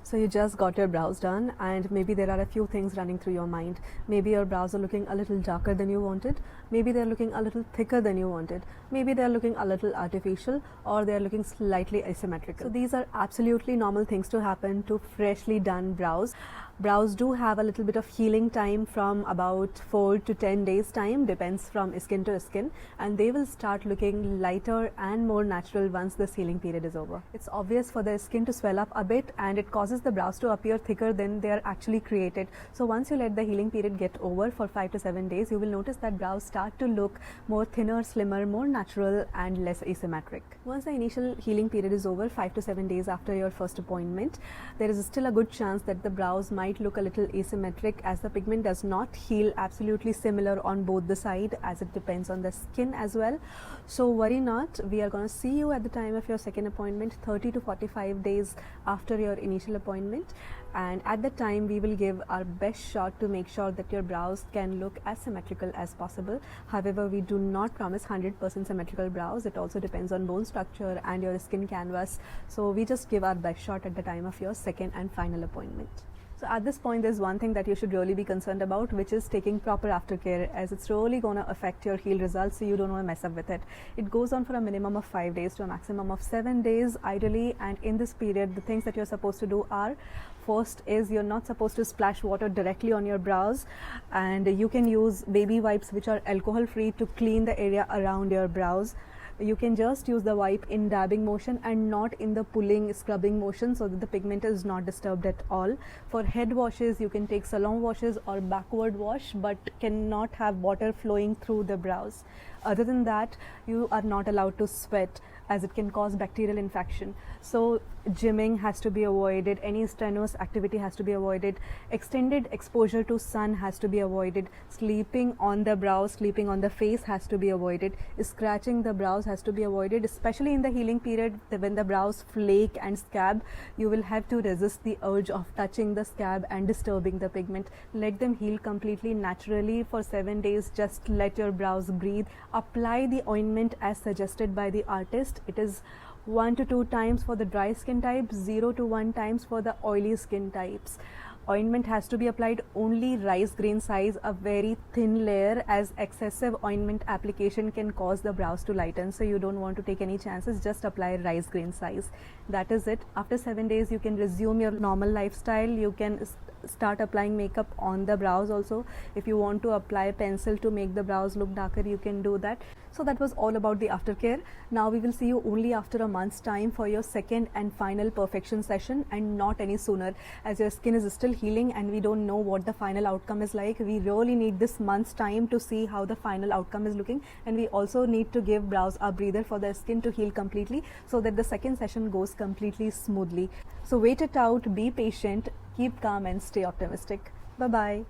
So you just got your brows done, and maybe there are a few things running through your mind. Maybe your brows are looking a little darker than you wanted. Maybe they're looking a little thicker than you wanted. Maybe they're looking a little artificial, or they're looking slightly asymmetrical. So these are absolutely normal things to happen to freshly done brows. Brows do have a little bit of healing time from about 4 to 10 days time, depends from skin to skin, and they will start looking lighter and more natural once this healing period is over. It's obvious for the skin to swell up a bit, and it causes the brows to appear thicker than they are actually created. So once you let the healing period get over for 5 to 7 days, you will notice that brows start to look more thinner, slimmer, more natural and less asymmetric. Once the initial healing period is over, 5 to 7 days after your first appointment, there is still a good chance that the brows might look a little asymmetric, as the pigment does not heal absolutely similar on both the side, as it depends on the skin as well. So worry not, we are going to see you at the time of your second appointment, 30 to 45 days after your initial appointment, and at that time we will give our best shot to make sure that your brows can look as symmetrical as possible. However, we do not promise 100% symmetrical brows. It also depends on bone structure and your skin canvas, so we just give our best shot at the time of your second and final appointment. So at this point, there's one thing that you should really be concerned about, which is taking proper aftercare, as it's really going to affect your heal results, so you don't want to mess up with it. It goes on for a minimum of 5 days to a maximum of 7 days ideally, and in this period the things that you're supposed to do are, first is you're not supposed to splash water directly on your brows, and you can use baby wipes which are alcohol free to clean the area around your brows. You can just use the wipe in dabbing motion and not in the pulling, scrubbing motion, so that the pigment is not disturbed at all. For head washes, you can take salon washes or backward wash, but cannot have water flowing through the brows. Other than that, you are not allowed to sweat, as it can cause bacterial infection. So gymming has to be avoided, any strenuous activity has to be avoided, extended exposure to sun has to be avoided, sleeping on the brows, sleeping on the face has to be avoided, scratching the brows has to be avoided, especially in the healing period when the brows flake and scab. You will have to resist the urge of touching the scab and disturbing the pigment. Let them heal completely naturally for 7 days. Just let your brows breathe. Apply the ointment as suggested by the artist. It is 1 to 2 times for the dry skin types, 0 to 1 times for the oily skin types. Ointment has to be applied only rice grain size, a very thin layer, as excessive ointment application can cause the brows to lighten, so you don't want to take any chances. Just apply rice grain size. That is it. After 7 days you can resume your normal lifestyle. You can start applying makeup on the brows also. If you want to apply pencil to make the brows look darker, you can do that. So that was all about the aftercare. Now we will see you only after a month's time for your second and final perfection session, and not any sooner, as your skin is still healing and we don't know what the final outcome is like. We really need this month's time to see how the final outcome is looking, and we also need to give brows a breather for the skin to heal completely, so that the second session goes completely smoothly. So wait it out, be patient, keep calm and stay optimistic. Bye bye.